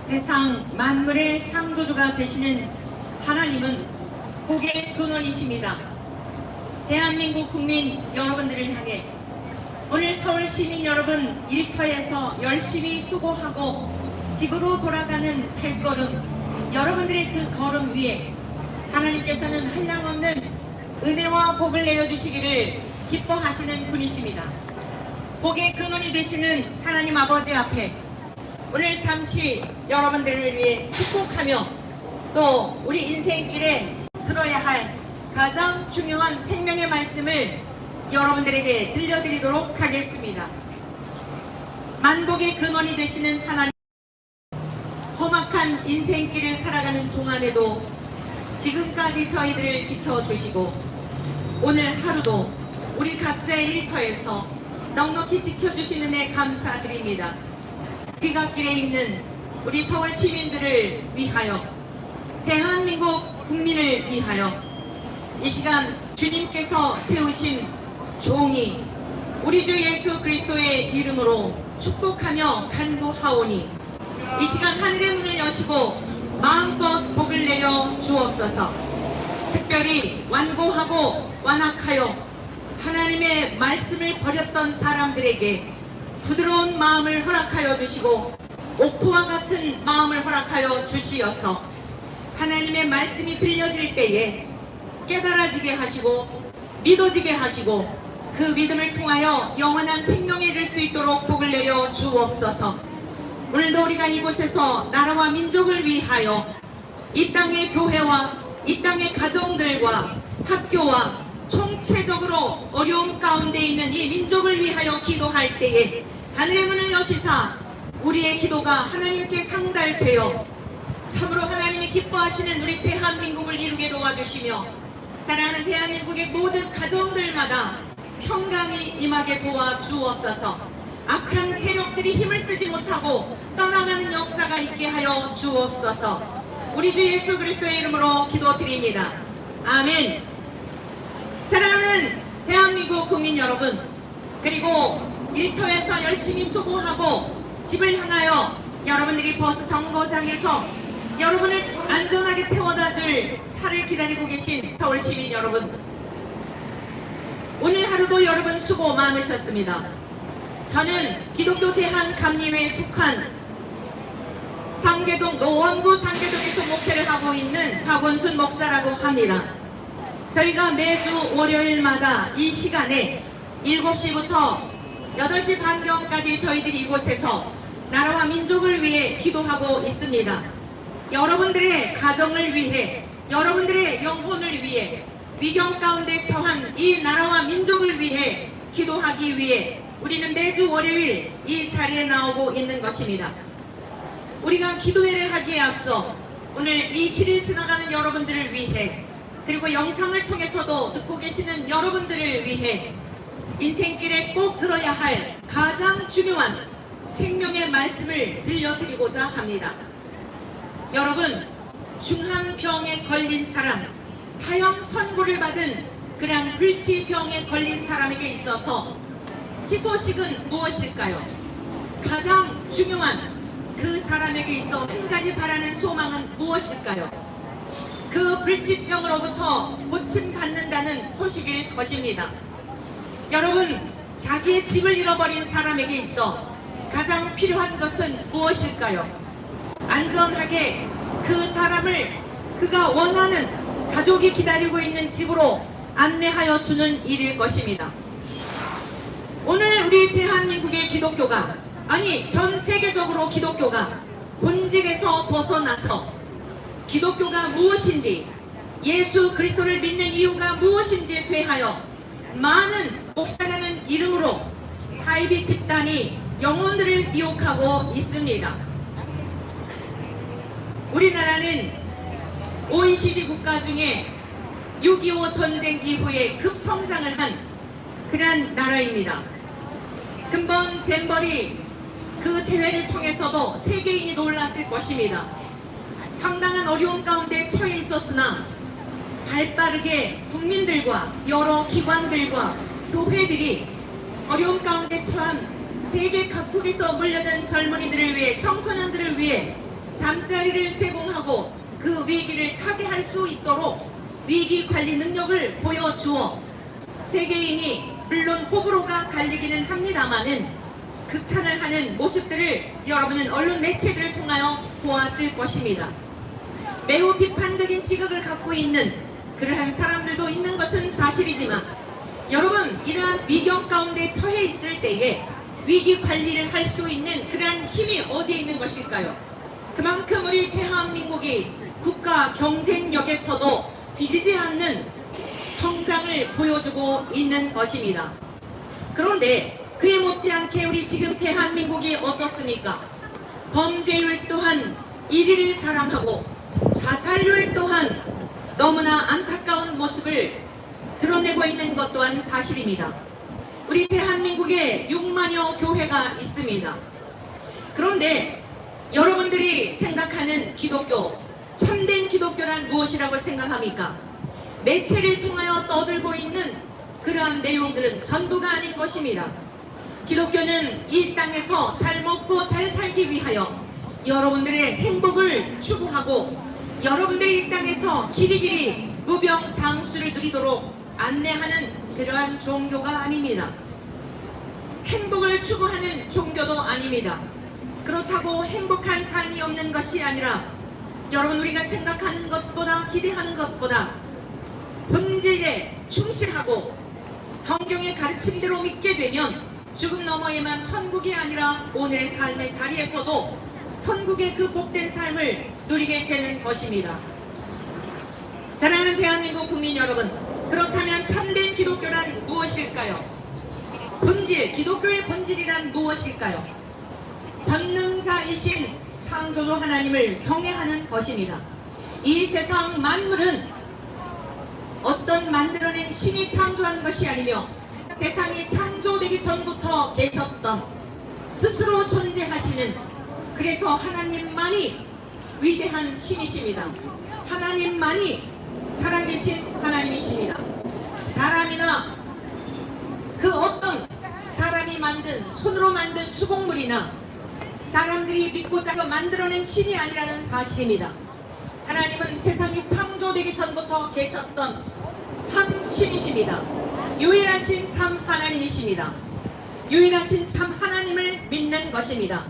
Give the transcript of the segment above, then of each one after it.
세상 만물의 창조주가 되시는 하나님은 복의 근원이십니다. 대한민국 국민 여러분들을 향해 오늘 서울 시민 여러분 일터에서 열심히 수고하고 집으로 돌아가는 발걸음, 여러분들의 그 걸음 위에 하나님께서는 한량없는 은혜와 복을 내려주시기를 기뻐하시는 분이십니다. 복의 근원이 되시는 하나님 아버지 앞에 오늘 잠시 여러분들을 위해 축복하며 또 우리 인생길에 들어야 할 가장 중요한 생명의 말씀을 여러분들에게 들려드리도록 하겠습니다. 만복의 근원이 되시는 하나님, 험악한 인생길을 살아가는 동안에도 지금까지 저희들을 지켜주시고 오늘 하루도 우리 각자의 일터에서 넉넉히 지켜주시는 애 감사드립니다. 귀갓길에 있는 우리 서울 시민들을 위하여, 대한민국 국민을 위하여 이 시간 주님께서 세우신 종이 우리 주 예수 그리스도의 이름으로 축복하며 간구하오니 이 시간 하늘의 문을 여시고 마음껏 복을 내려 주옵소서. 특별히 완고하고 완악하여 하나님의 말씀을 버렸던 사람들에게 부드러운 마음을 허락하여 주시고 옥토와 같은 마음을 허락하여 주시어서 하나님의 말씀이 들려질 때에 깨달아지게 하시고 믿어지게 하시고 그 믿음을 통하여 영원한 생명에 이를 수 있도록 복을 내려 주옵소서. 오늘도 우리가 이곳에서 나라와 민족을 위하여 이 땅의 교회와 이 땅의 가정들과 학교와 총체적으로 어려움 가운데 있는 이 민족을 위하여 기도할 때에 하늘의 문을 여시사 우리의 기도가 하나님께 상달되어 참으로 하나님이 기뻐하시는 우리 대한민국을 이루게 도와주시며 사랑하는 대한민국의 모든 가정들마다 평강이 임하게 도와주옵소서. 악한 세력들이 힘을 쓰지 못하고 떠나가는 역사가 있게 하여 주옵소서. 우리 주 예수 그리스도의 이름으로 기도드립니다. 아멘. 사랑하는 대한민국 국민 여러분, 그리고 일터에서 열심히 수고하고 집을 향하여 여러분들이 버스 정거장에서 여러분을 안전하게 태워다 줄 차를 기다리고 계신 서울 시민 여러분, 오늘 하루도 여러분 수고 많으셨습니다. 저는 기독교 대한감리회에 속한 상계동 노원구 상계동에서 목회를 하고 있는 박원순 목사라고 합니다. 저희가 매주 월요일마다 이 시간에 7시부터 8시 반경까지 저희들이 이곳에서 나라와 민족을 위해 기도하고 있습니다. 여러분들의 가정을 위해, 여러분들의 영혼을 위해, 위경 가운데 처한 이 나라와 민족을 위해 기도하기 위해 우리는 매주 월요일 이 자리에 나오고 있는 것입니다. 우리가 기도회를 하기에 앞서 오늘 이 길을 지나가는 여러분들을 위해, 그리고 영상을 통해서도 듣고 계시는 여러분들을 위해 인생길에 꼭 들어야 할 가장 중요한 생명의 말씀을 들려드리고자 합니다. 여러분, 중한병에 걸린 사람, 사형 선고를 받은 그냥 불치병에 걸린 사람에게 있어서 희소식은 무엇일까요? 가장 중요한 그 사람에게 있어 한 가지 바라는 소망은 무엇일까요? 그 불치병으로부터 고침받는다는 소식일 것입니다. 여러분, 자기의 집을 잃어버린 사람에게 있어 가장 필요한 것은 무엇일까요? 안전하게 그 사람을 그가 원하는 가족이 기다리고 있는 집으로 안내하여 주는 일일 것입니다. 오늘 우리 대한민국의 기독교가, 아니 전 세계적으로 기독교가 본질에서 벗어나서 기독교가 무엇인지, 예수 그리스도를 믿는 이유가 무엇인지에 대하여 많은 목사라는 이름으로 사이비 집단이 영혼들을 미혹하고 있습니다. 우리나라는 OECD 국가 중에 6.25 전쟁 이후에 급성장을 한 그런 나라입니다. 금번 잼버리 그 대회를 통해서도 세계인이 놀랐을 것입니다. 상당한 어려움 가운데 처해 있었으나 발빠르게 국민들과 여러 기관들과 교회들이 어려움 가운데 처한 세계 각국에서 몰려든 젊은이들을 위해, 청소년들을 위해 일자리를 제공하고 그 위기를 타개할 수 있도록 위기 관리 능력을 보여주어 세계인이 물론 호불호가 갈리기는 합니다마는 극찬을 하는 모습들을 여러분은 언론 매체들을 통하여 보았을 것입니다. 매우 비판적인 시각을 갖고 있는 그러한 사람들도 있는 것은 사실이지만 여러분, 이러한 위경 가운데 처해 있을 때에 위기 관리를 할 수 있는 그러한 힘이 어디에 있는 것일까요? 그만큼 우리 대한민국이 국가 경쟁력에서도 뒤지지 않는 성장을 보여주고 있는 것입니다. 그런데 그에 못지않게 우리 지금 대한민국이 어떻습니까? 범죄율 또한 1위를 자랑하고 자살률 또한 너무나 안타까운 모습을 드러내고 있는 것 또한 사실입니다. 우리 대한민국에 6만여 교회가 있습니다. 그런데 여러분들이 생각하는 기독교, 참된 기독교란 무엇이라고 생각합니까? 매체를 통하여 떠들고 있는 그러한 내용들은 전부가 아닌 것입니다. 기독교는 이 땅에서 잘 먹고 잘 살기 위하여 여러분들의 행복을 추구하고 여러분들이 이 땅에서 길이길이 무병장수를 누리도록 안내하는 그러한 종교가 아닙니다. 행복을 추구하는 종교도 아닙니다. 그렇다고 행복한 삶이 없는 것이 아니라 여러분, 우리가 생각하는 것보다 기대하는 것보다 본질에 충실하고 성경의 가르침대로 믿게 되면 죽음 너머에만 천국이 아니라 오늘의 삶의 자리에서도 천국의 그 복된 삶을 누리게 되는 것입니다. 사랑하는 대한민국 국민 여러분, 그렇다면 참된 기독교란 무엇일까요? 본질, 기독교의 본질이란 무엇일까요? 전능자이신 창조주 하나님을 경외하는 것입니다. 이 세상 만물은 어떤 만들어낸 신이 창조한 것이 아니며 세상이 창조되기 전부터 계셨던 스스로 존재하시는, 그래서 하나님만이 위대한 신이십니다. 하나님만이 살아계신 하나님이십니다. 사람이나 그 어떤 사람이 만든, 손으로 만든 수공물이나 사람들이 믿고자 만들어낸 신이 아니라는 사실입니다. 하나님은 세상이 창조되기 전부터 계셨던 참 신이십니다. 유일하신 참 하나님이십니다. 유일하신 참 하나님을 믿는 것입니다.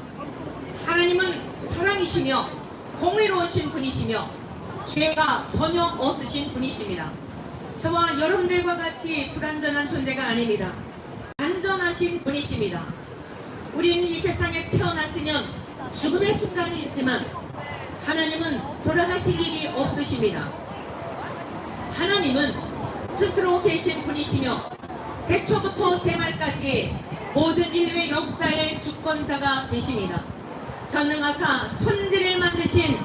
하나님은 사랑이시며 공의로우신 분이시며 죄가 전혀 없으신 분이십니다. 저와 여러분들과 같이 불완전한 존재가 아닙니다. 안전하신 분이십니다. 우리는 이 세상에 태어났으면 죽음의 순간이 있지만 하나님은 돌아가실 일이 없으십니다. 하나님은 스스로 계신 분이시며 세초부터 세말까지 모든 인류의 역사의 주권자가 되십니다. 전능하사 천지를 만드신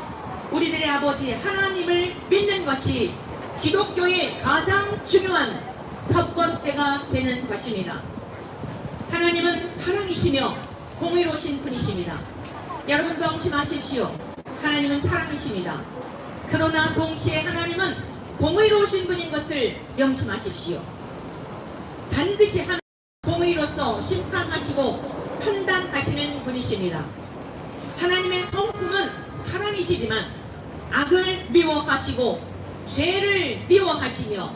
우리들의 아버지 하나님을 믿는 것이 기독교의 가장 중요한 첫 번째가 되는 것입니다. 하나님은 사랑이시며 공의로우신 분이십니다. 여러분 명심하십시오. 하나님은 사랑이십니다. 그러나 동시에 하나님은 공의로우신 분인 것을 명심하십시오. 반드시 하나님 공의로서 심판하시고 판단하시는 분이십니다. 하나님의 성품은 사랑이시지만 악을 미워하시고 죄를 미워하시며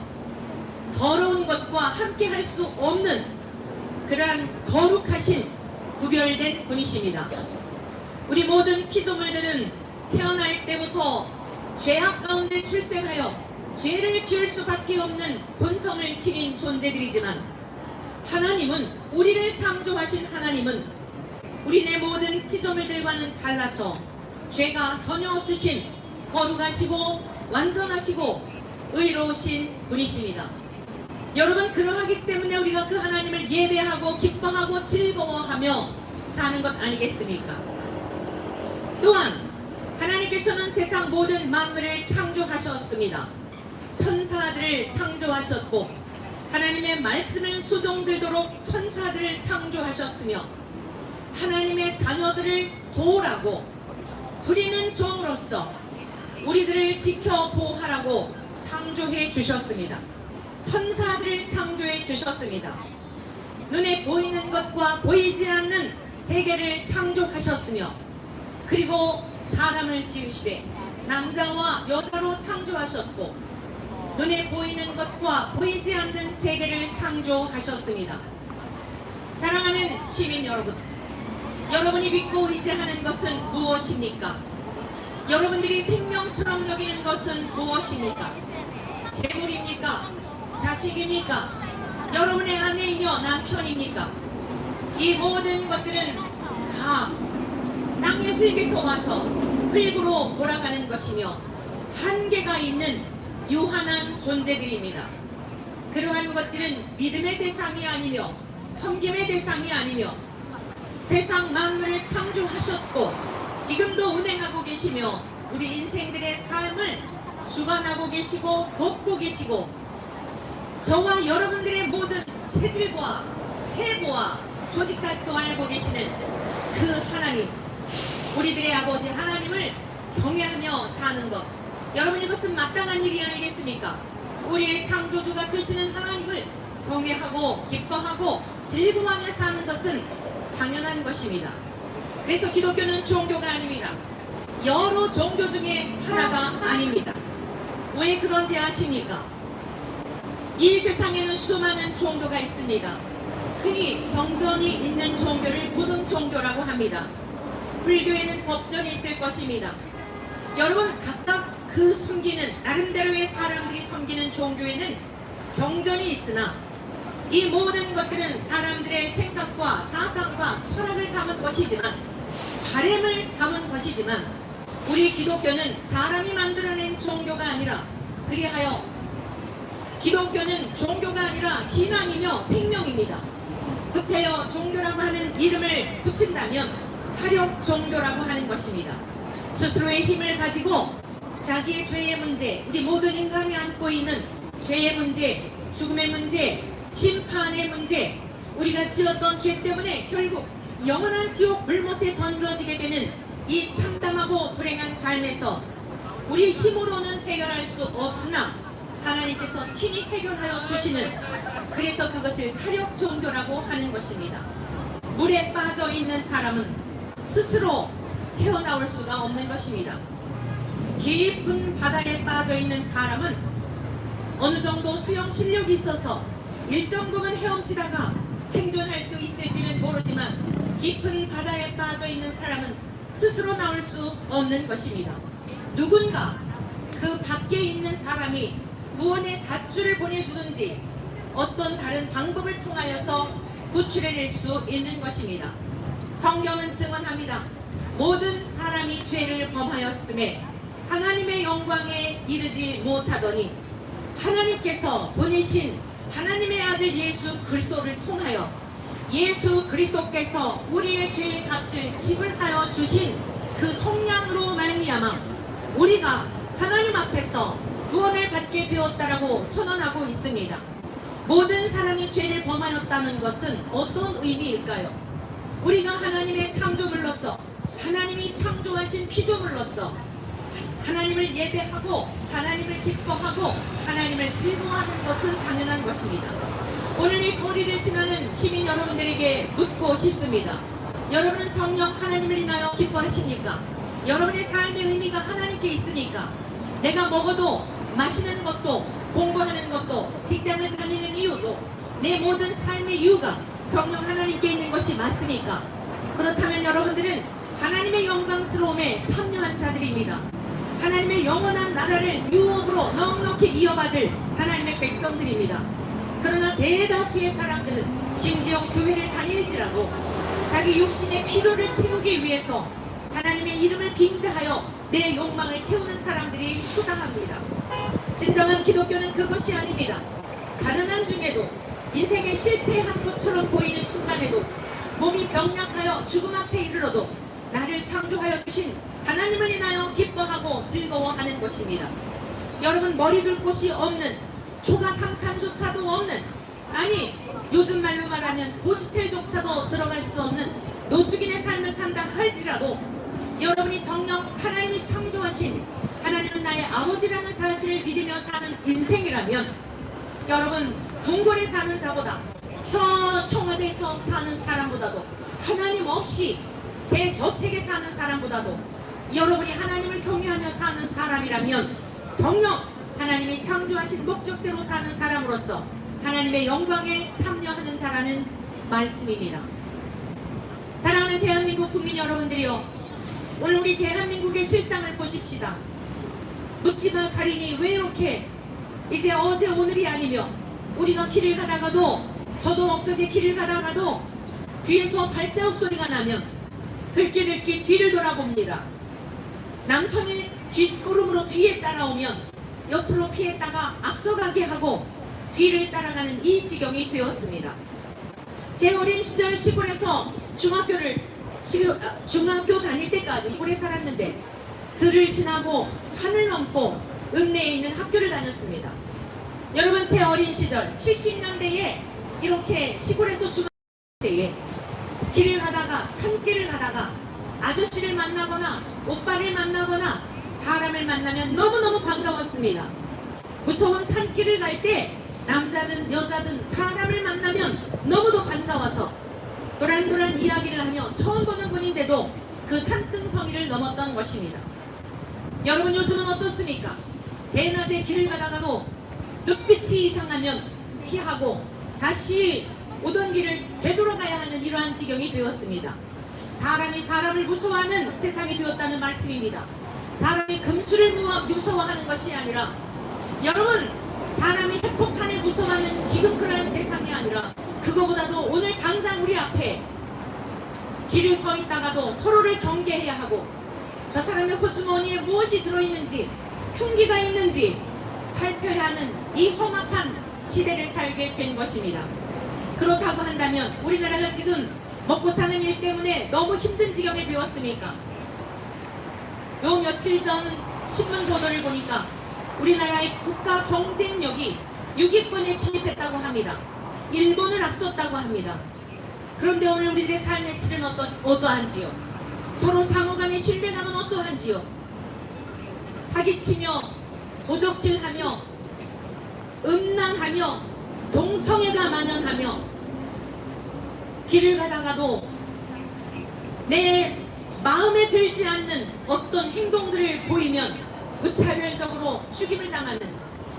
더러운 것과 함께 할 수 없는 그러한 거룩하신 구별된 분이십니다. 우리 모든 피조물들은 태어날 때부터 죄악 가운데 출생하여 죄를 지을 수밖에 없는 본성을 지닌 존재들이지만 하나님은, 우리를 창조하신 하나님은 우리네 모든 피조물들과는 달라서 죄가 전혀 없으신 거룩하시고 완전하시고 의로우신 분이십니다. 여러분, 그러하기 때문에 우리가 그 하나님을 예배하고 기뻐하고 즐거워하며 사는 것 아니겠습니까? 또한 하나님께서는 세상 모든 만물을 창조하셨습니다. 천사들을 창조하셨고 하나님의 말씀을 수종들도록 천사들을 창조하셨으며 하나님의 자녀들을 도우라고 부리는 종으로서 우리들을 지켜 보호하라고 창조해 주셨습니다. 천사들을 창조해 주셨습니다. 눈에 보이는 것과 보이지 않는 세계를 창조하셨으며 그리고 사람을 지으시되 남자와 여자로 창조하셨고 눈에 보이는 것과 보이지 않는 세계를 창조하셨습니다. 사랑하는 시민 여러분, 여러분이 믿고 의지하는 것은 무엇입니까? 여러분들이 생명처럼 여기는 것은 무엇입니까? 재물입니까? 자식입니까? 여러분의 아내이며 남편입니까? 이 모든 것들은 다 땅의 흙에서 와서 흙으로 돌아가는 것이며 한계가 있는 유한한 존재들입니다. 그러한 것들은 믿음의 대상이 아니며 섬김의 대상이 아니며 세상 만물을 창조하셨고 지금도 운행하고 계시며 우리 인생들의 삶을 주관하고 계시고 돕고 계시고 저와 여러분들의 모든 체질과 해고와 조직까지도 알고 계시는 그 하나님, 우리들의 아버지 하나님을 경외하며 사는 것, 여러분 이것은 마땅한 일이 아니겠습니까? 우리의 창조주가 되시는 하나님을 경외하고 기뻐하고 즐거워하며 사는 것은 당연한 것입니다. 그래서 기독교는 종교가 아닙니다. 여러 종교 중에 하나가 아닙니다. 왜 그런지 아십니까? 이 세상에는 수많은 종교가 있습니다. 흔히 경전이 있는 종교를 고등 종교라고 합니다. 불교에는 법전이 있을 것입니다. 여러분 각각 그 섬기는 나름대로의 사람들이 섬기는 종교에는 경전이 있으나 이 모든 것들은 사람들의 생각과 사상과 철학을 담은 것이지만 바램을 담은 것이지만 우리 기독교는 사람이 만들어낸 종교가 아니라 그리하여 기독교는 종교가 아니라 신앙이며 생명입니다. 구태여 종교라고 하는 이름을 붙인다면 타력 종교라고 하는 것입니다. 스스로의 힘을 가지고 자기의 죄의 문제, 우리 모든 인간이 안고 있는 죄의 문제, 죽음의 문제, 심판의 문제, 우리가 지었던 죄 때문에 결국 영원한 지옥 불못에 던져지게 되는 이 참담하고 불행한 삶에서 우리 힘으로는 해결할 수 없으나 하나님께서 친히 해결하여 주시는, 그래서 그것을 타력 종교라고 하는 것입니다. 물에 빠져 있는 사람은 스스로 헤어나올 수가 없는 것입니다. 깊은 바다에 빠져 있는 사람은 어느 정도 수영 실력이 있어서 일정 부분 헤엄치다가 생존할 수 있을지는 모르지만 깊은 바다에 빠져 있는 사람은 스스로 나올 수 없는 것입니다. 누군가 그 밖에 있는 사람이 구원의 닷줄을 보내주든지 어떤 다른 방법을 통하여서 구출해낼 수 있는 것입니다. 성경은 증언합니다. 모든 사람이 죄를 범하였음에 하나님의 영광에 이르지 못하더니 하나님께서 보내신 하나님의 아들 예수 그리스도를 통하여 예수 그리스도께서 우리의 죄의 값을 지불하여 주신 그 속량으로 말미암아 우리가 하나님 앞에서 구원을 받게 되었다라고 선언하고 있습니다. 모든 사람이 죄를 범하였다는 것은 어떤 의미일까요? 우리가 하나님의 창조물로서 하나님이 창조하신 피조물로서 하나님을 예배하고 하나님을 기뻐하고 하나님을 즐거워하는 것은 당연한 것입니다. 오늘 이 거리를 지나는 시민 여러분들에게 묻고 싶습니다. 여러분은 정녕 하나님을 인하여 기뻐하십니까? 여러분의 삶의 의미가 하나님께 있습니까? 내가 먹어도 마시는 것도 공부하는 것도 직장을 다니는 이유도 내 모든 삶의 이유가 정녕 하나님께 있는 것이 맞습니까? 그렇다면 여러분들은 하나님의 영광스러움에 참여한 자들입니다. 하나님의 영원한 나라를 유업으로 넉넉히 이어받을 하나님의 백성들입니다. 그러나 대다수의 사람들은 심지어 교회를 다닐지라도 자기 육신의 필요를 채우기 위해서 하나님의 이름을 빙자하여 내 욕망을 채우는 사람들이 수당합니다. 진정한 기독교는 그것이 아닙니다. 가난한 중에도 인생에 실패한 것처럼 보이는 순간에도 몸이 병약하여 죽음 앞에 이르러도 나를 창조하여 주신 하나님을 인하여 기뻐하고 즐거워하는 것입니다. 여러분 머리 둘 곳이 없는 초가 3칸조차도 없는, 아니 요즘 말로 말하면 고시텔조차도 들어갈 수 없는 노숙인의 삶을 산다 할지라도 여러분이 정녕 하나님이 창조하신 하나님은 나의 아버지라는 사실을 믿으며 사는 인생이라면 여러분 궁궐에 사는 자보다 저 청와대에서 사는 사람보다도 하나님 없이 대저택에 사는 사람보다도 여러분이 하나님을 경외하며 사는 사람이라면 정녕 하나님이 창조하신 목적대로 사는 사람으로서 하나님의 영광에 참여하는 자라는 말씀입니다. 사랑하는 대한민국 국민 여러분들이요, 오늘 우리 대한민국의 실상을 보십시다. 묻지마 살인이 왜 이렇게 이제 어제 오늘이 아니며 우리가 길을 가다가도, 저도 엊그제 길을 가다가도 뒤에서 발자국 소리가 나면 들끼들끼 뒤를 돌아봅니다. 남성이 뒷걸음으로 뒤에 따라오면 옆으로 피했다가 앞서가게 하고 뒤를 따라가는 이 지경이 되었습니다. 제 어린 시절 시골에서 중학교 다닐 때까지 시골에 살았는데 들을 지나고 산을 넘고 읍내에 있는 학교를 다녔습니다. 여러분, 제 어린 시절 70년대에 이렇게 시골에서 중학교 때에 길을 가다가, 산길을 가다가 아저씨를 만나거나 오빠를 만나거나 사람을 만나면 너무너무 반가웠습니다. 무서운 산길을 갈 때 남자든 여자든 사람을 만나면 너무도 반가워서 도란도란 이야기를 하며 처음 보는 분인데도 그 산등성이를 넘었던 것입니다. 여러분, 요즘은 어떻습니까? 대낮에 길을 가다가도 눈빛이 이상하면 피하고 다시 오던 길을 되돌아가야 하는 이러한 지경이 되었습니다. 사람이 사람을 무서워하는 세상이 되었다는 말씀입니다. 사람이 금수를 무서워하는 것이 아니라, 여러분, 사람이 핵폭탄을 무서워하는 지금 그러한 세상이 아니라, 그거보다도 오늘 당장 우리 앞에 길을 서 있다가도 서로를 경계해야 하고, 저 사람의 호주머니에 무엇이 들어있는지, 흉기가 있는지 살펴야 하는 이 험악한 시대를 살게 된 것입니다. 그렇다고 한다면 우리나라가 지금 먹고 사는 일 때문에 너무 힘든 지경에 되었습니까? 요 며칠 전 신문 보도를 보니까 우리나라의 국가 경쟁력이 6위권에 진입했다고 합니다. 일본을 앞섰다고 합니다. 그런데 오늘 우리들의 삶의 질은 어떠한지요? 서로 상호간의 신뢰감은 어떠한지요? 사기치며 도적질하며 음란하며 동성애가 만연하며 길을 가다가도 내 마음에 들지 않는 어떤 행동들을 보이면 무차별적으로 죽임을 당하는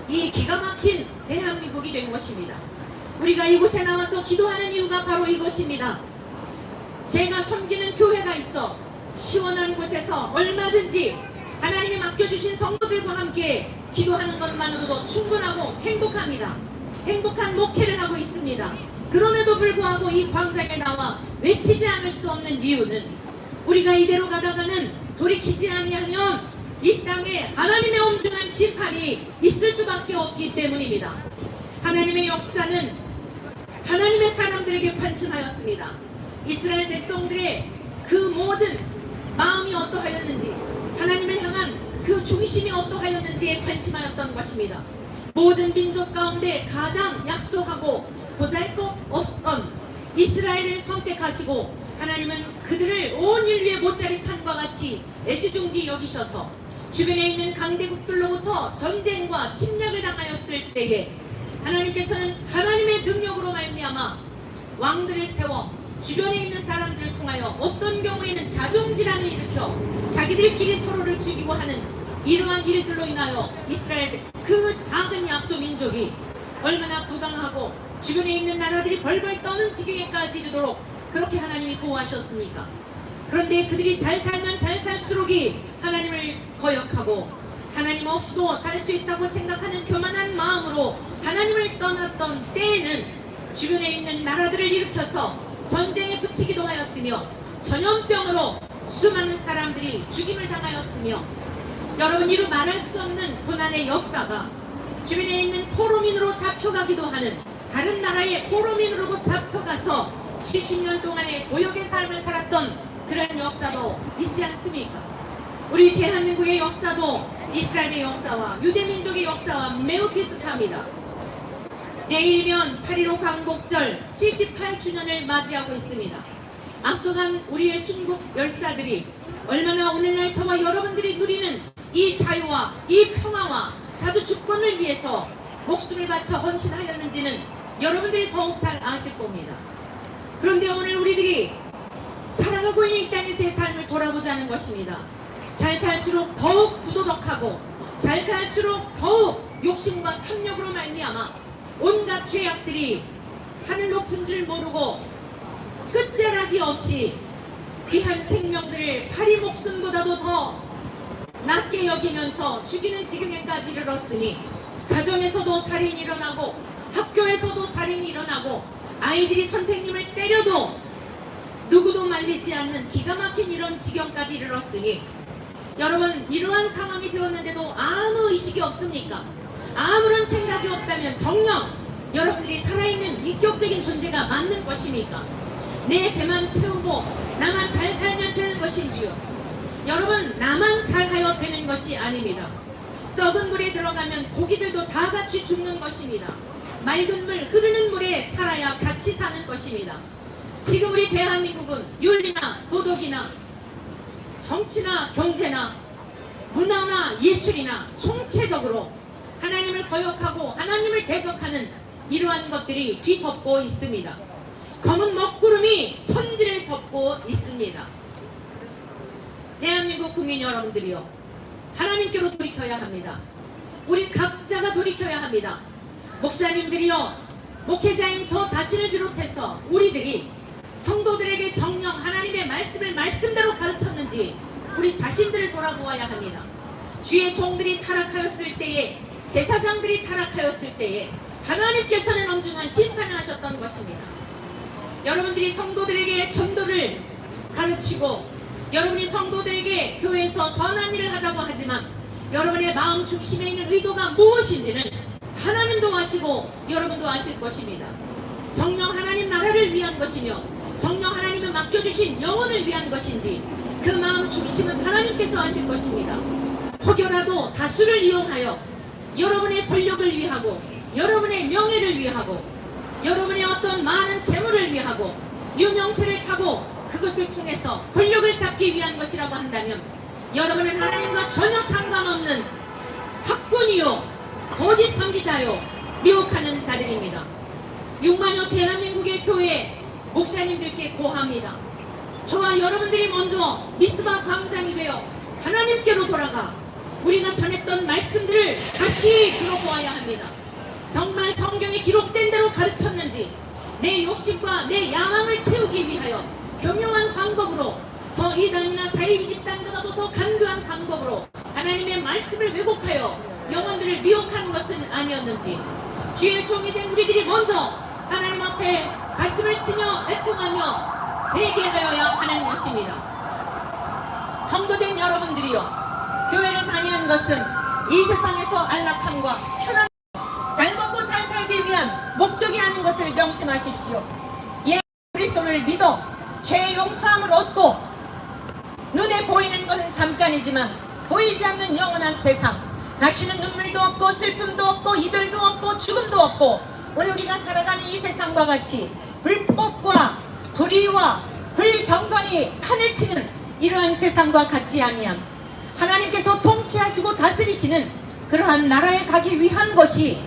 이 기가 막힌 대한민국이 된 것입니다. 우리가 이곳에 나와서 기도하는 이유가 바로 이것입니다. 제가 섬기는 교회가 있어 시원한 곳에서 얼마든지 하나님이 맡겨주신 성도들과 함께 기도하는 것만으로도 충분하고 행복합니다. 행복한 목회를 하고 있습니다. 그럼에도 불구하고 이 광장에 나와 외치지 않을 수 없는 이유는 우리가 이대로 가다가는 돌이키지 아니하면 이 땅에 하나님의 엄중한 심판이 있을 수밖에 없기 때문입니다. 하나님의 역사는 하나님의 사람들에게 관심하였습니다. 이스라엘 백성들의 그 모든 마음이 어떠하였는지, 하나님을 향한 그 중심이 어떠하였는지에 관심하였던 것입니다. 모든 민족 가운데 가장 약속하고 보잘것없던 이스라엘을 선택하시고 하나님은 그들을 온 인류의 못자리판과 같이 애지중지 여기셔서 주변에 있는 강대국들로부터 전쟁과 침략을 당하였을 때에 하나님께서는 하나님의 능력으로 말미암아 왕들을 세워 주변에 있는 사람들을 통하여 어떤 경우에는 자중질환을 일으켜 자기들끼리 서로를 죽이고 하는 이러한 일들로 인하여 이스라엘 그 작은 약소 민족이 얼마나 부강하고 주변에 있는 나라들이 벌벌 떠는 지경에까지 이르도록 그렇게 하나님이 보호하셨습니까? 그런데 그들이 잘 살면 잘 살수록이 하나님을 거역하고 하나님 없이도 살 수 있다고 생각하는 교만한 마음으로 하나님을 떠났던 때에는 주변에 있는 나라들을 일으켜서 전쟁에 붙이기도 하였으며 전염병으로 수많은 사람들이 죽임을 당하였으며, 여러분, 이루 말할 수 없는 고난의 역사가 주변에 있는 포로민으로 잡혀가기도 하는, 다른 나라의 포로민으로 잡혀가서 70년 동안의 고역의 삶을 살았던 그런 역사도 있지 않습니까? 우리 대한민국의 역사도 이스라엘의 역사와 유대민족의 역사와 매우 비슷합니다. 내일이면 8.15 광복절 78주년을 맞이하고 있습니다. 앞서간 우리의 순국 열사들이 얼마나 오늘날 저와 여러분들이 누리는 이 자유와 이 평화와 자주 주권을 위해서 목숨을 바쳐 헌신하였는지는 여러분들이 더욱 잘 아실 겁니다. 그런데 오늘 우리들이 살아가고 있는 이 땅에서의 삶을 돌아보자는 것입니다. 잘 살수록 더욱 부도덕하고 잘 살수록 더욱 욕심과 탐욕으로 말미암아 온갖 죄악들이 하늘 높은 줄 모르고 끝자락이 없이 귀한 생명들을 파리 목숨보다도 더 낮게 여기면서 죽이는 지경에까지 이르렀으니 가정에서도 살인이 일어나고 학교에서도 살인이 일어나고 아이들이 선생님을 때려도 누구도 말리지 않는 기가 막힌 이런 지경까지 이르렀으니 여러분, 이러한 상황이 되었는데도 아무 의식이 없습니까? 아무런 생각이 없다면 정녕 여러분들이 살아있는 인격적인 존재가 맞는 것입니까? 내 배만 채우고 나만 잘 살면 되는 것인지요? 여러분, 나만 잘하여 되는 것이 아닙니다. 썩은 물에 들어가면 고기들도 다 같이 죽는 것입니다. 맑은 물, 흐르는 물에 살아야 같이 사는 것입니다. 지금 우리 대한민국은 윤리나 도덕이나 정치나 경제나 문화나 예술이나 총체적으로 하나님을 거역하고 하나님을 대적하는 이러한 것들이 뒤덮고 있습니다. 검은 먹구름이 천지를 덮고 있습니다. 대한민국 국민 여러분들이요, 하나님께로 돌이켜야 합니다. 우리 각자가 돌이켜야 합니다. 목사님들이요, 목회자인 저 자신을 비롯해서 우리들이 성도들에게 정녕 하나님의 말씀을 말씀대로 가르쳤는지 우리 자신들을 돌아보아야 합니다. 주의 종들이 타락하였을 때에, 제사장들이 타락하였을 때에 하나님께서는 엄중한 심판을 하셨던 것입니다. 여러분들이 성도들에게 전도를 가르치고 여러분이 성도들에게 교회에서 선한 일을 하자고 하지만 여러분의 마음 중심에 있는 의도가 무엇인지는 하나님도 아시고 여러분도 아실 것입니다. 정녕 하나님 나라를 위한 것이며 정녕 하나님은 맡겨주신 영혼을 위한 것인지 그 마음 중심은 하나님께서 아실 것입니다. 혹여라도 다수를 이용하여 여러분의 권력을 위하고 여러분의 명예를 위하고 여러분의 어떤 많은 재물을 위하고 유명세를 타고 그것을 통해서 권력을 잡기 위한 것이라고 한다면 여러분은 하나님과 전혀 상관없는 석군이요, 거짓 선지자요, 미혹하는 자들입니다. 6만여 대한민국의 교회 목사님들께 고합니다. 저와 여러분들이 먼저 미스바 광장이 되어 하나님께로 돌아가 우리가 전했던 말씀들을 다시 들어보아야 합니다. 정말 성경에 기록된 대로 가르쳤는지 내 욕심과 내 야망을 채우기 위하여 교묘한 방법으로 저 이단이나 사이비 집단보다도 더 간교한 방법으로 하나님의 말씀을 왜곡하여 영혼들을 미혹하는 것은 아니었는지 주의 종이 된 우리들이 먼저 하나님 앞에 가슴을 치며 애통하며 회개하여야 하는 것입니다. 성도된 여러분들이요, 교회를 다니는 것은 이 세상에서 안락함과 편안 잘 먹고 잘 살기 위한 목적이 아닌 것을 명심하십시오. 예수 그리스도를 믿어 죄의 용서함을 얻고 눈에 보이는 것은 잠깐이지만 보이지 않는 영원한 세상, 다시는 눈물도 없고 슬픔도 없고 이별도 없고 죽음도 없고 오늘 우리가 살아가는 이 세상과 같이 불법과 불의와 불경건이 판을 치는 이러한 세상과 같지 아니함, 하나님께서 통치하시고 다스리시는 그러한 나라에 가기 위한 것이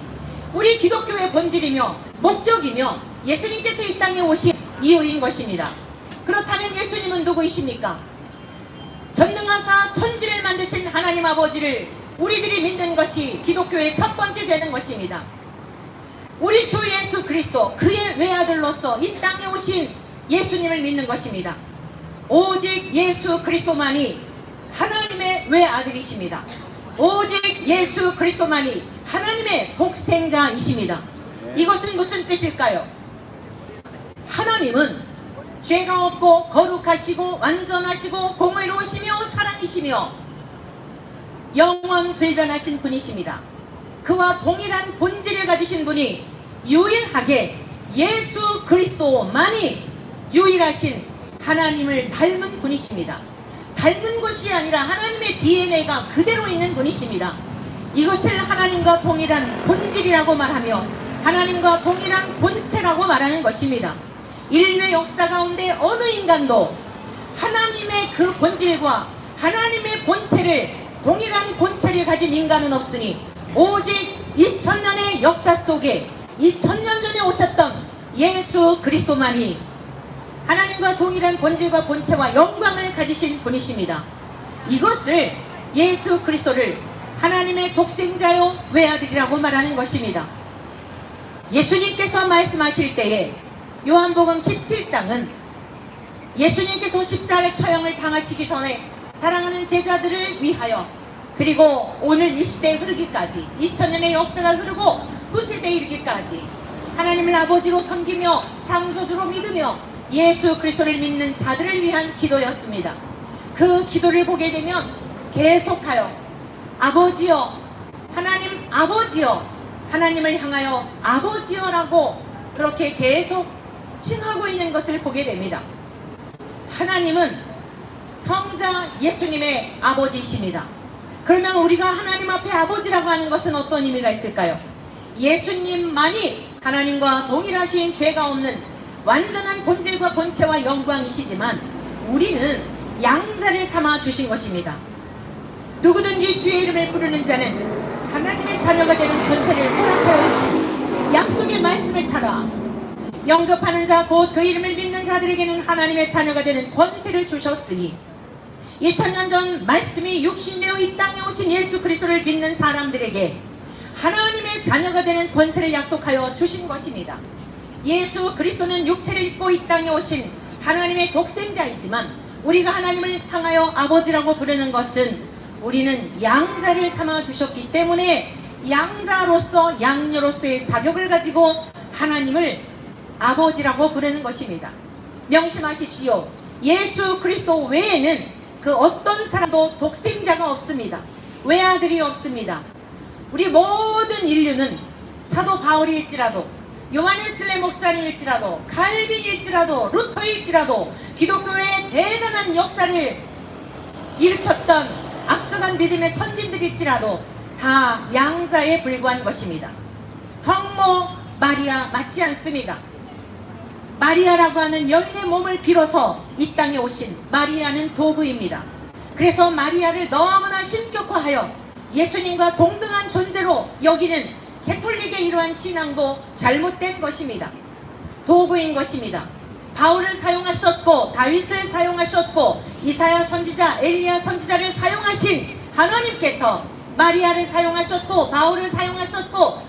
우리 기독교의 본질이며 목적이며 예수님께서 이 땅에 오신 이유인 것입니다. 그렇다면 예수님은 누구이십니까? 전능하사 천지를 만드신 하나님 아버지를 우리들이 믿는 것이 기독교의 첫 번째 되는 것입니다. 우리 주 예수 그리스도, 그의 외아들로서 이 땅에 오신 예수님을 믿는 것입니다. 오직 예수 그리스도만이 하나님의 외아들이십니다. 오직 예수 그리스도만이 하나님의 독생자이십니다. 이것은 무슨 뜻일까요? 하나님은 죄가 없고 거룩하시고 완전하시고 공의로우시며 사랑이시며 영원 불변하신 분이십니다. 그와 동일한 본질을 가지신 분이 유일하게 예수 그리스도만이 유일하신 하나님을 닮은 분이십니다. 닮은 것이 아니라 하나님의 DNA가 그대로 있는 분이십니다. 이것을 하나님과 동일한 본질이라고 말하며 하나님과 동일한 본체라고 말하는 것입니다. 인류의 역사 가운데 어느 인간도 하나님의 그 본질과 하나님의 본체를, 동일한 본체를 가진 인간은 없으니 오직 2000년의 역사 속에 2000년 전에 오셨던 예수 그리스도만이 하나님과 동일한 본질과 본체와 영광을 가지신 분이십니다. 이것을 예수 그리스도를 하나님의 독생자요 외아들이라고 말하는 것입니다. 예수님께서 말씀하실 때에 요한복음 17장은 예수님께서 십자가의 처형을 당하시기 전에 사랑하는 제자들을 위하여, 그리고 오늘 이 시대에 흐르기까지 2000년의 역사가 흐르고 후세대에 이르기까지 하나님을 아버지로 섬기며 창조주로 믿으며 예수 그리스도를 믿는 자들을 위한 기도였습니다. 그 기도를 보게 되면 계속하여 아버지여, 하나님 아버지여, 하나님을 향하여 아버지여라고 그렇게 계속 칭하고 있는 것을 보게 됩니다. 하나님은 성자 예수님의 아버지이십니다. 그러면 우리가 하나님 앞에 아버지라고 하는 것은 어떤 의미가 있을까요? 예수님만이 하나님과 동일하신 죄가 없는 완전한 본질과 본체와 영광이시지만 우리는 양자를 삼아 주신 것입니다. 누구든지 주의 이름을 부르는 자는 하나님의 자녀가 되는 권세를 허락하여 주시고 약속의 말씀을 따라 영접하는 자 곧 그 이름을 믿는 자들에게는 하나님의 자녀가 되는 권세를 주셨으니 2000년 전 말씀이 육신되어 이 땅에 오신 예수 그리스도를 믿는 사람들에게 하나님의 자녀가 되는 권세를 약속하여 주신 것입니다. 예수 그리스도는 육체를 입고 이 땅에 오신 하나님의 독생자이지만 우리가 하나님을 향하여 아버지라고 부르는 것은 우리는 양자를 삼아 주셨기 때문에 양자로서 양녀로서의 자격을 가지고 하나님을 아버지라고 부르는 것입니다. 명심하십시오. 예수 그리스도 외에는 그 어떤 사람도 독생자가 없습니다. 외아들이 없습니다. 우리 모든 인류는 사도 바울일지라도 요한네슬레 목사님일지라도 칼빈일지라도 루터일지라도 기독교의 대단한 역사를 일으켰던 앞서간 믿음의 선진들일지라도 다 양자에 불과한 것입니다. 성모 마리아 맞지 않습니다. 마리아라고 하는 여인의 몸을 빌어서 이 땅에 오신 마리아는 도구입니다. 그래서 마리아를 너무나 신격화하여 예수님과 동등한 존재로 여기는 개톨릭의 이러한 신앙도 잘못된 것입니다. 도구인 것입니다. 바울을 사용하셨고 다윗을 사용하셨고 이사야 선지자, 엘리야 선지자를 사용하신 하나님께서 마리아를 사용하셨고 바울을 사용하셨고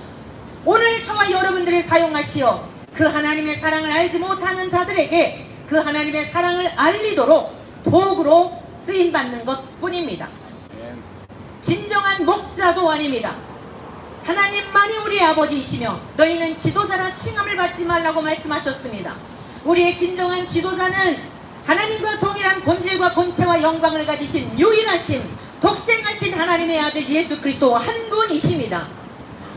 오늘 저와 여러분들을 사용하시어 그 하나님의 사랑을 알지 못하는 자들에게 그 하나님의 사랑을 알리도록 도구로 쓰임받는 것 뿐입니다. 진정한 목자도 아닙니다. 하나님만이 우리 아버지이시며 너희는 지도자라 칭함을 받지 말라고 말씀하셨습니다. 우리의 진정한 지도자는 하나님과 동일한 본질과 본체와 영광을 가지신 유일하신 독생하신 하나님의 아들 예수 그리스도 한 분이십니다.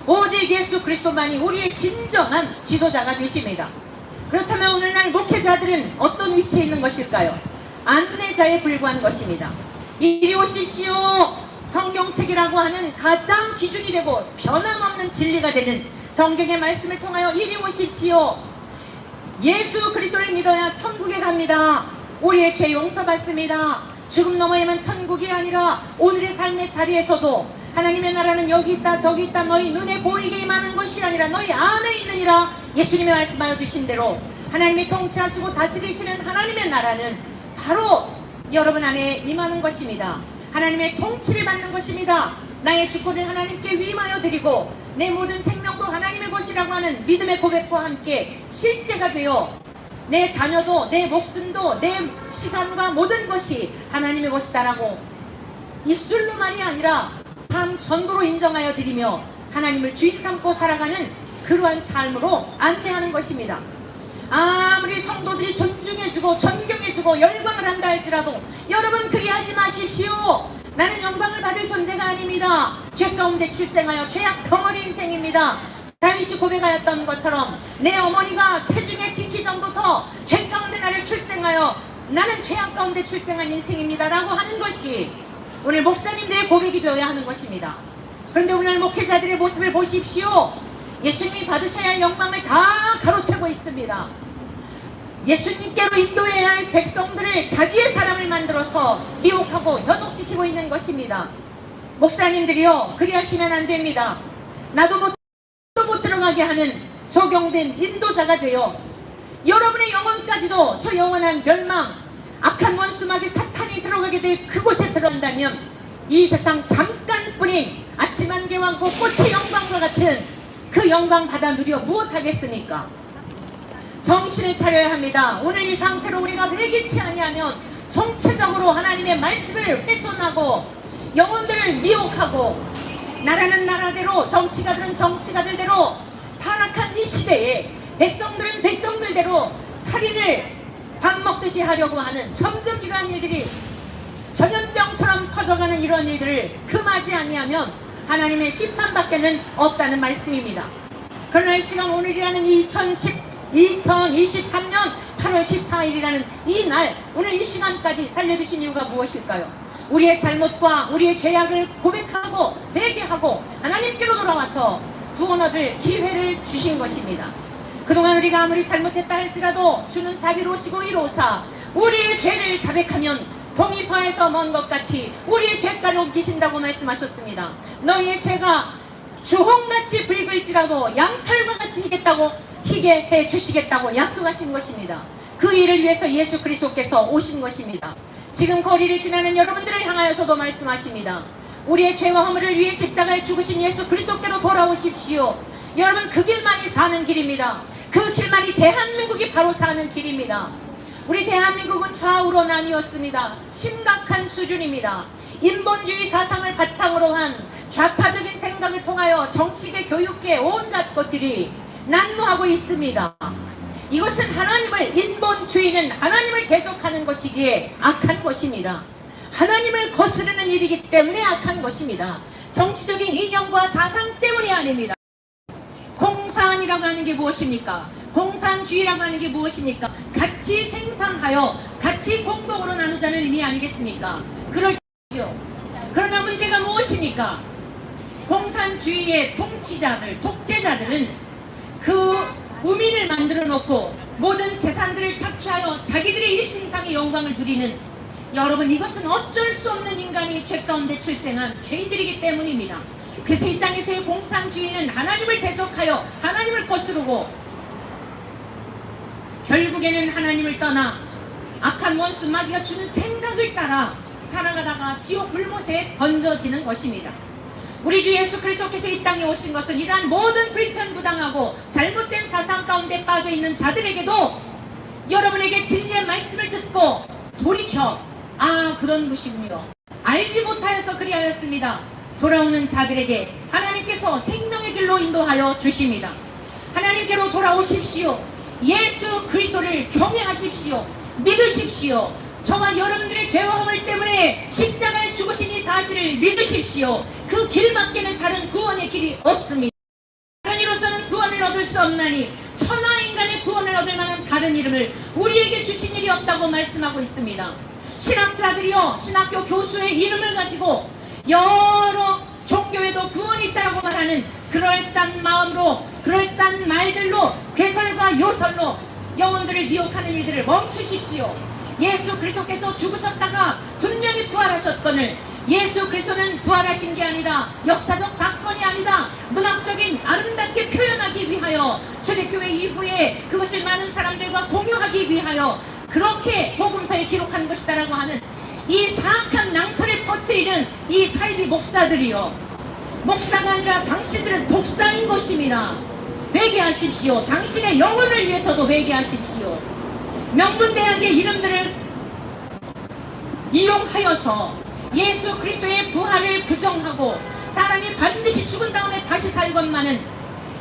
오직 예수 그리스도만이 우리의 진정한 지도자가 되십니다. 그렇다면 오늘날 목회자들은 어떤 위치에 있는 것일까요? 안내자에 불과한 것입니다. 이리 오십시오. 성경책이라고 하는 가장 기준이 되고 변함없는 진리가 되는 성경의 말씀을 통하여 이리 오십시오. 예수 그리스도를 믿어야 천국에 갑니다. 우리의 죄 용서받습니다. 죽음 너머에만 천국이 아니라 오늘의 삶의 자리에서도 하나님의 나라는 여기 있다 저기 있다 너희 눈에 보이게 임하는 것이 아니라 너희 안에 있느니라. 예수님이 말씀하여 주신 대로 하나님이 통치하시고 다스리시는 하나님의 나라는 바로 여러분 안에 임하는 것입니다. 하나님의 통치를 받는 것입니다. 나의 주권을 하나님께 위임하여 드리고 내 모든 생명도 하나님의 것이라고 하는 믿음의 고백과 함께 실제가 되어 내 자녀도 내 목숨도 내 시간과 모든 것이 하나님의 것이다라고 입술로만이 아니라 삶 전부로 인정하여 드리며 하나님을 주인 삼고 살아가는 그러한 삶으로 안내하는 것입니다. 아무리 성도들이 존중해주고 존경해주고 열광을 한다 할지라도 여러분 그리하지 마십시오. 나는 영광을 받을 존재가 아닙니다. 죄 가운데 출생하여 죄악 덩어리 인생입니다. 다윗이 고백하였던 것처럼 내 어머니가 태중에 짓기 전부터 죄 가운데 나를 출생하여 나는 죄악 가운데 출생한 인생입니다 라고 하는 것이 오늘 목사님들의 고백이 되어야 하는 것입니다. 그런데 오늘 목회자들의 모습을 보십시오. 예수님이 받으셔야 할 영광을 다 가로채고 있습니다. 예수님께로 인도해야 할 백성들을 자기의 사람을 만들어서 미혹하고 현혹시키고 있는 것입니다. 목사님들이요 그리하시면 안 됩니다. 나도 못 들어가게 하는 소경된 인도자가 되어 여러분의 영혼까지도 저 영원한 멸망 악한 원수막이 사탄이 들어가게 될 그곳에 들어간다면 이 세상 잠깐뿐인 아침 안개와 그 꽃의 영광과 같은 그 영광 받아 누려 무엇하겠습니까? 정신을 차려야 합니다. 오늘 이 상태로 우리가 회개치 아니하면 정체적으로 하나님의 말씀을 훼손하고 영혼들을 미혹하고 나라는 나라대로 정치가들은 정치가들대로 타락한 이 시대에 백성들은 백성들대로 살인을 밥 먹듯이 하려고 하는 점점 이러한 일들이 전염병처럼 퍼져가는 이런 일들을 금하지 아니하면 하나님의 심판밖에는 없다는 말씀입니다. 그러나 이 시간 오늘이라는 2023년 8월 14일이라는 이 날, 오늘 이 시간까지 살려주신 이유가 무엇일까요? 우리의 잘못과 우리의 죄악을 고백하고 회개하고 하나님께로 돌아와서 구원 얻을 기회를 주신 것입니다. 그동안 우리가 아무리 잘못했다 할지라도 주는 자비로우시고 이로사 우리의 죄를 자백하면 동이서에서 먼 것 같이 우리의 죄가를 옮기신다고 말씀하셨습니다. 너희의 죄가 주홍같이 붉을지라도 양털과 같이 희게 해 주시겠다고 약속하신 것입니다. 그 일을 위해서 예수 그리스도께서 오신 것입니다. 지금 거리를 지나는 여러분들을 향하여서도 말씀하십니다. 우리의 죄와 허물을 위해 십자가에 죽으신 예수 그리스도께로 돌아오십시오. 여러분, 그 길만이 사는 길입니다. 그 길만이 대한민국이 바로 사는 길입니다. 우리 대한민국은 좌우로 나뉘었습니다. 심각한 수준입니다. 인본주의 사상을 바탕으로 한 좌파적인 생각을 통하여 정치계, 교육계 온갖 것들이 난무하고 있습니다. 이것은 인본주의는 하나님을 대적하는 것이기에 악한 것입니다. 하나님을 거스르는 일이기 때문에 악한 것입니다. 정치적인 이념과 사상 때문이 아닙니다. 공산이라고 하는 게 무엇입니까? 공산주의라고 하는 게 무엇입니까? 같이 생산하여 같이 공동으로 나누자는 의미 아니겠습니까? 그렇죠. 그러나 문제가 무엇입니까? 공산주의의 통치자들, 독재자들은 그 우민을 만들어 놓고 모든 재산들을 착취하여 자기들의 일신상의 영광을 누리는, 여러분, 이것은 어쩔 수 없는 인간이 죄 가운데 출생한 죄인들이기 때문입니다. 그래서 이 땅에서의 공산주의는 하나님을 대적하여 하나님을 거스르고 결국에는 하나님을 떠나 악한 원수 마귀가 주는 생각을 따라 살아가다가 지옥 불못에 던져지는 것입니다. 우리 주 예수 그리스도께서 이 땅에 오신 것은 이러한 모든 불편부당하고 잘못된 사상 가운데 빠져있는 자들에게도 여러분에게 진리의 말씀을 듣고 돌이켜 그런 것이군요, 알지 못하여서 그리하였습니다. 돌아오는 자들에게 하나님께서 생명의 길로 인도하여 주십니다. 하나님께로 돌아오십시오. 예수 그리스도를 경외하십시오. 믿으십시오. 저와 여러분들의 죄와 허물 때문에 십자가에 죽으신 이 사실을 믿으십시오. 그 길밖에는 다른 구원의 길이 없습니다. 하나님으로서는 구원을 얻을 수 없나니 천하 인간의 구원을 얻을 만한 다른 이름을 우리에게 주신 일이 없다고 말씀하고 있습니다. 신학자들이요, 신학교 교수의 이름을 가지고 여러 종교에도 구원이 있다고 말하는 그럴싸한 마음으로, 그럴싸한 말들로, 괴설과 요설로 영혼들을 미혹하는 일들을 멈추십시오. 예수 그리스도께서 죽으셨다가 분명히 부활하셨거늘 예수 그리스도는 부활하신 게 아니라 역사적 사건이 아니다, 문학적인 아름답게 표현하기 위하여 초대교회 이후에 그것을 많은 사람들과 공유하기 위하여 그렇게 복음서에 기록한 것이다라고 하는 이 사악한 낭설을 퍼뜨리는 이 사이비 목사들이요, 목사가 아니라 당신들은 독사인 것입니다. 회개하십시오. 당신의 영혼을 위해서도 회개하십시오. 명문대학의 이름들을 이용하여서 예수 그리스도의 부활을 부정하고 사람이 반드시 죽은 다음에 다시 살건만은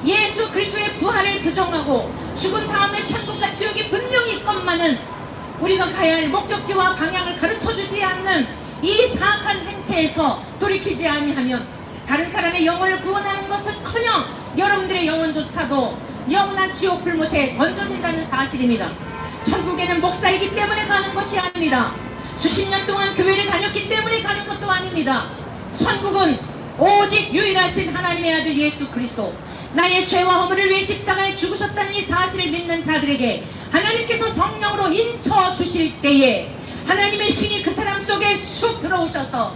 예수 그리스도의 부활을 부정하고 죽은 다음에 천국과 지옥이 분명히 있건만은 우리가 가야 할 목적지와 방향을 가르쳐주지 않는 이 사악한 행태에서 돌이키지 아니하면 다른 사람의 영혼을 구원하는 것은커녕 여러분들의 영혼조차도 영원한 지옥 불못에 던져진다는 사실입니다. 천국에는 목사이기 때문에 가는 것이 아닙니다. 수십 년 동안 교회를 다녔기 때문에 가는 것도 아닙니다. 천국은 오직 유일하신 하나님의 아들 예수 그리스도, 나의 죄와 허물을 위해 십자가에 죽으셨다는 이 사실을 믿는 자들에게 하나님께서 성령으로 인쳐 주실 때에 하나님의 신이 그 사람 속에 쑥 들어오셔서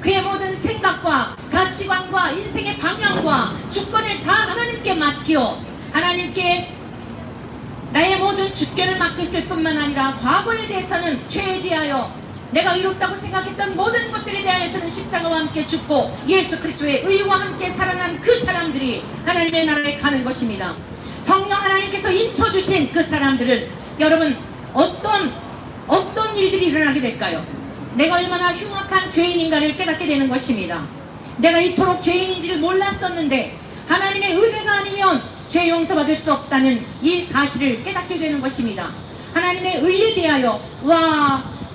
그의 모든 생각과 가치관과 인생의 방향과 주권을 다 하나님께 맡겨 하나님께 나의 모든 주권을 맡겼을 뿐만 아니라 과거에 대해서는 죄에 대하여 내가 의롭다고 생각했던 모든 것들에 대하여서는 십자가와 함께 죽고 예수 그리스도의 의와 함께 살아난 그 사람들이 하나님의 나라에 가는 것입니다. 성령 하나님께서 인쳐주신 그 사람들은 여러분 어떤 일들이 일어나게 될까요? 내가 얼마나 흉악한 죄인인가를 깨닫게 되는 것입니다. 내가 이토록 죄인인지를 몰랐었는데 하나님의 은혜가 아니면 죄 용서받을 수 없다는 이 사실을 깨닫게 되는 것입니다. 하나님의 의에 대하여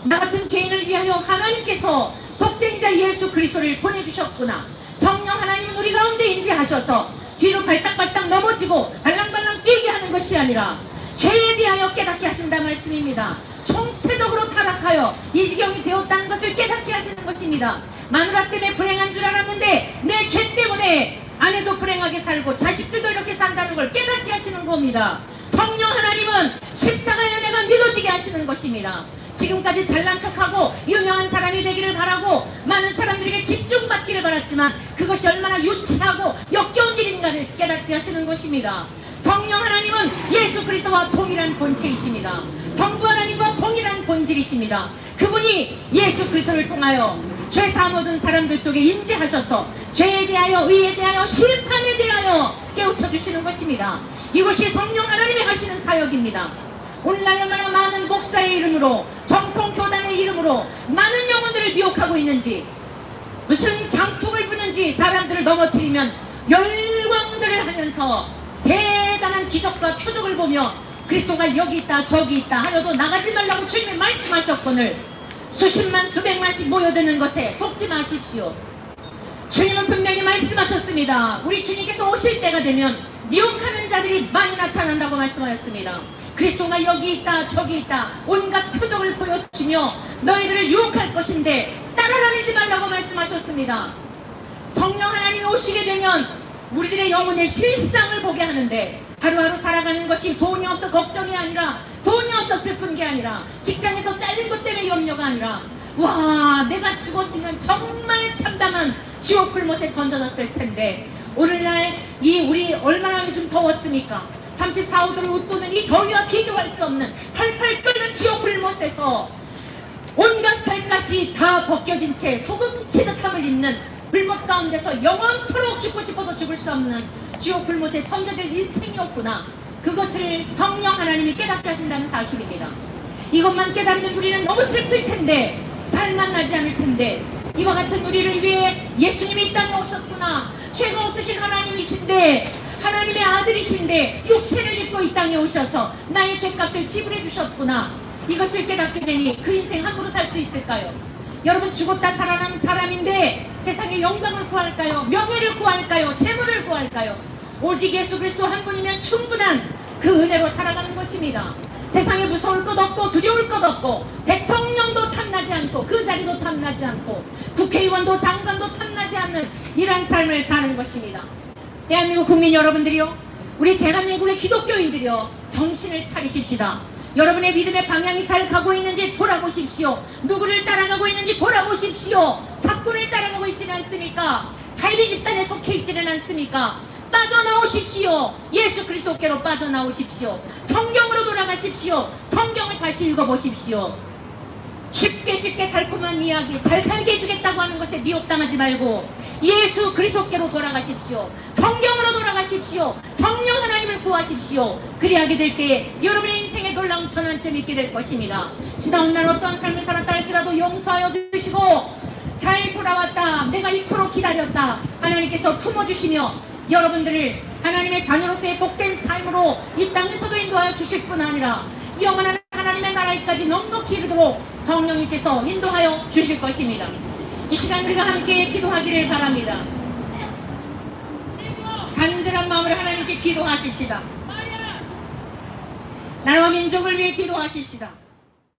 나 같은 죄인을 위하여 하나님께서 독생자 예수 그리스도를 보내주셨구나. 성령 하나님은 우리 가운데 임재하셔서 뒤로 발딱발딱 넘어지고 발랑발랑 뛰게 하는 것이 아니라 죄에 대하여 깨닫게 하신다 말씀입니다. 총체적으로 타락하여 이 지경이 되었다는 것을 깨닫게 하시는 것입니다. 마누라 때문에 불행한 줄 알았는데 내 죄 때문에 아내도 불행하게 살고 자식들도 이렇게 산다는 걸 깨닫게 하시는 겁니다. 성령 하나님은 십자가의 은혜가 믿어지게 하시는 것입니다. 지금까지 잘난 척하고 유명한 사람이 되기를 바라고 많은 사람들에게 집중받기를 바랐지만 그것이 얼마나 유치하고 역겨운 일인가를 깨닫게 하시는 것입니다. 성령 하나님은 예수 그리스도와 동일한 본체이십니다. 성부 하나님과 동일한 본질이십니다. 그분이 예수 그리스도를 통하여 죄사함 얻은 사람들 속에 임재하셔서 죄에 대하여 의에 대하여 심판에 대하여 깨우쳐 주시는 것입니다. 이것이 성령 하나님이 하시는 사역입니다. 오늘날 얼마나 많은 목사의 이름으로 정통교단의 이름으로 많은 영혼들을 미혹하고 있는지, 무슨 장풍을 부는지 사람들을 넘어뜨리면 열광들을 하면서 대단한 기적과 표적을 보며 그리스도가 여기 있다 저기 있다 하여도 나가지 말라고 주님이 말씀하셨거늘 수십만 수백만씩 모여드는 것에 속지 마십시오. 주님은 분명히 말씀하셨습니다. 우리 주님께서 오실 때가 되면 미혹하는 자들이 많이 나타난다고 말씀하셨습니다. 그리스도가 여기 있다 저기 있다 온갖 표적을 보여주며 너희들을 유혹할 것인데 따라다니지 말라고 말씀하셨습니다. 성령 하나님이 오시게 되면 우리들의 영혼의 실상을 보게 하는데 하루하루 살아가는 것이 돈이 없어 걱정이 아니라, 돈이 없어 슬픈 게 아니라, 직장에서 잘린 것 때문에 염려가 아니라, 내가 죽었으면 정말 참담한 지옥 불못에 던져졌을 텐데 오늘날 우리 얼마나 요즘 더웠습니까? 34, 5도를 웃도는 이 더위와 비교할 수 없는 팔팔 끓는 지옥 불못에서 온갖 살갗이 다 벗겨진 채 소금치듯함을 입는 불못 가운데서 영원토록 죽고 싶어도 죽을 수 없는 지옥 불못에 던져질 인생이었구나. 그것을 성령 하나님이 깨닫게 하신다는 사실입니다. 이것만 깨닫는 우리는 너무 슬플 텐데, 살만 나지 않을 텐데, 이와 같은 우리를 위해 예수님이 이 땅에 오셨구나. 죄가 없으신 하나님이신데, 하나님의 아들이신데 육체를 입고 이 땅에 오셔서 나의 죄값을 지불해 주셨구나. 이것을 깨닫게 되니 그 인생 함부로 살 수 있을까요? 여러분, 죽었다 살아난 사람인데 세상의 영광을 구할까요? 명예를 구할까요? 재물을 구할까요? 오직 예수 그리스도 한 분이면 충분한 그 은혜로 살아가는 것입니다. 세상에 무서울 것 없고 두려울 것 없고 대통령도 탐나지 않고 그 자리도 탐나지 않고 국회의원도 장관도 탐나지 않는 이런 삶을 사는 것입니다. 대한민국 국민 여러분들이요, 우리 대한민국의 기독교인들이요, 정신을 차리십시다. 여러분의 믿음의 방향이 잘 가고 있는지 돌아보십시오. 누구를 따라가고 있는지 돌아보십시오. 사건을 따라가고 있지는 않습니까? 사이비 집단에 속해 있지는 않습니까? 빠져나오십시오. 예수 그리스도께로 빠져나오십시오. 성경으로 돌아가십시오. 성경을 다시 읽어보십시오. 쉽게 달콤한 이야기 잘 살게 해주겠다고 하는 것에 미혹당하지 말고 예수 그리스도께로 돌아가십시오. 성경으로 돌아가십시오. 성령 하나님을 구하십시오. 그리하게 될 때에 여러분의 인생에 놀라운 전환점이 있게 될 것입니다. 지나온 날 어떠한 삶을 살았다 할지라도 용서하여 주시고, 잘 돌아왔다, 내가 이토록 기다렸다, 하나님께서 품어주시며 여러분들을 하나님의 자녀로서의 복된 삶으로 이 땅에서도 인도하여 주실 뿐 아니라 영원한 하나님의 나라에까지 넉넉히 이르도록 성령님께서 인도하여 주실 것입니다. 이 시간 우리가 함께 기도하기를 바랍니다. 간절한 마음으로 하나님께 기도하십시다. 나라와 민족을 위해 기도하십시다.